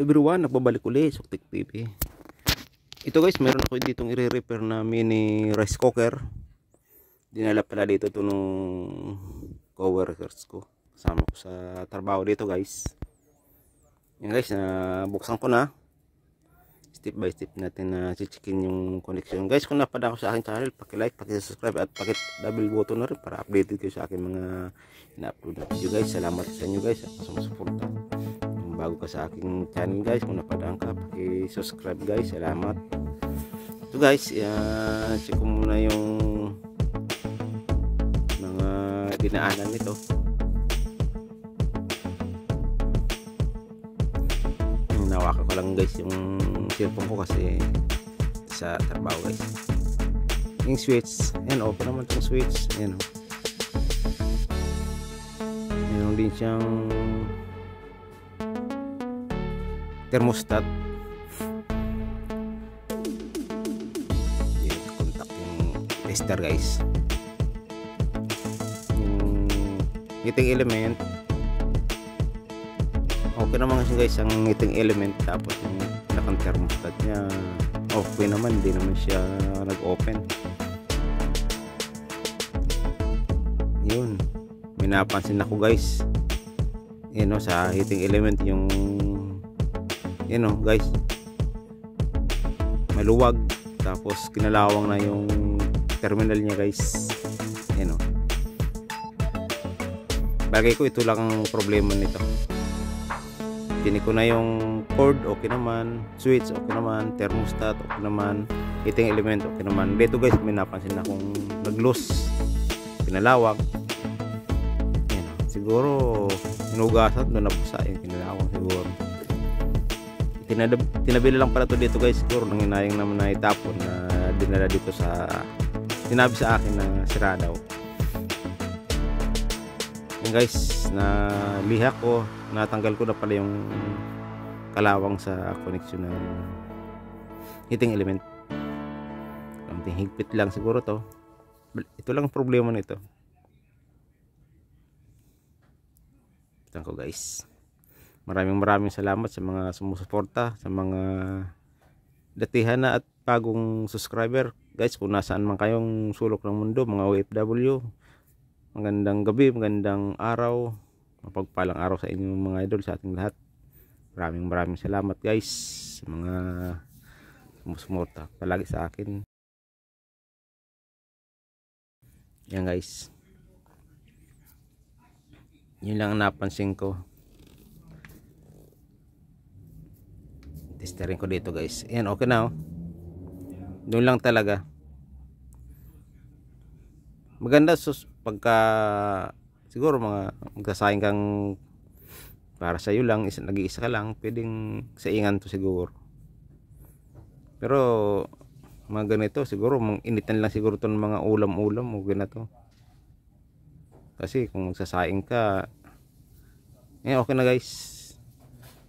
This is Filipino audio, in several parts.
Everyone, nagbabalik ulit Suktik TV. Ito guys, meron ako ditong i-repair na mini rice cooker. Dinala pala dito to nung coworkers ko. Kasama ko sa trabaho dito guys. Yan guys, buksan ko na. Step by step natin na chichikin yung connection. Guys, kung napadaan ko sa aking channel, paki-like, paki-subscribe at paki-double button na rin para updated kayo sa aking mga ina-upload na video guys. Salamat sa inyo guys at sumusuporta. Bago ka sa aking channel guys, kung napadaan ka, paki-subscribe guys. Salamat. Ito guys, check ko muna yung mga dinaanan nito. Nawakan ko lang guys yung cellphone ko kasi sa trabaho guys. Yung switch, ayan, open naman itong switch. Ayan, meron din siyang thermostat. Yung contact yung tester guys. Yung heating element, okay naman kasi guys ang heating element. Tapos yung nakang thermostat nya okay naman, hindi naman siya nag-open. Yun, may napansin ako guys, yun, sa heating element yung guys, maluwag, tapos kinalawang na yung terminal niya guys. Bagay ko ito lang ang problema nito. Tinik ko na yung cord, okay naman, switch okay naman, thermostat okay naman, heating element okay naman. Dito guys, may napansin akong nag-loose, kinalawang. Siguro hinugasan doon, nabusa yung kinalawang siguro. Tinabili lang pala to dito guys, siguro nang hinayang naman na itapon, na dinala dito sa, sinabi sa akin na sira daw. Yan guys, na liha ko, natanggal ko na pala yung kalawang sa connection ng heating element. Kamting higpit lang siguro to. Ito lang problema nito. Ito ko guys. Maraming salamat sa mga sumusuporta, sa mga datihan na at bagong subscriber. Guys, kung nasaan man kayong sulok ng mundo, mga OFW, magandang gabi, magandang araw, mapagpalang araw sa inyong mga idol, sa ating lahat. Maraming salamat guys sa mga sumusuporta palagi sa akin. Yan guys, yun lang ang napansin ko. Testerin ko dito guys. Ayan, okay na doon lang talaga. Maganda pagka siguro mga magsasayang kang para sa iyo lang, nag-iisa ka lang, pwedeng saingan to siguro. Pero mga ganito siguro initan lang siguro to ng mga ulam-ulam o ganito. Kasi kung magsasayang ka, okay na guys.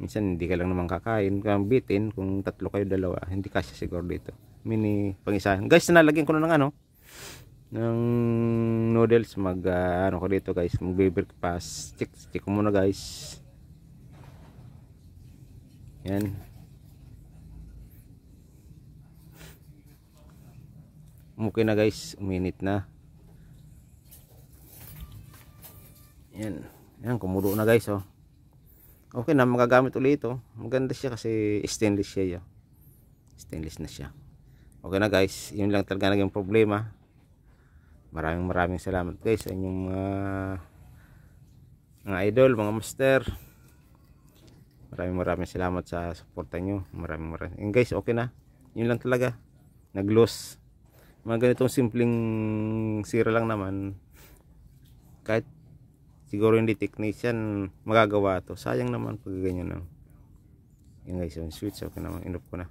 Minsan hindi ka lang naman kakain, kung bitin, kung tatlo kayo, dalawa, hindi kasya siguro dito. Mini pangisahan. Guys, nalagyan ko na ng ng noodles. Ano ko dito guys, mag-breakfast. Check ko muna guys. Yan. Okay na guys, uminit na. Yan. Yan, kumulo na guys Okay na, magagamit ulit ito. Maganda siya kasi stainless siya. Stainless na siya. Okay na guys, yun lang talaga naging problema. Maraming salamat guys sa inyong mga idol, mga master. Maraming salamat sa suporta nyo. Maraming. And guys, okay na. Yun lang talaga. Nag-loose. Mga ganitong simpleng sira lang naman. Kahit siguro hindi technician magagawa to. Sayang naman pag ganyan Yan guys, yung switch okay naman, inoff ko na.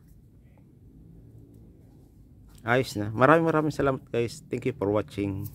Ayos na. Maraming salamat guys. Thank you for watching.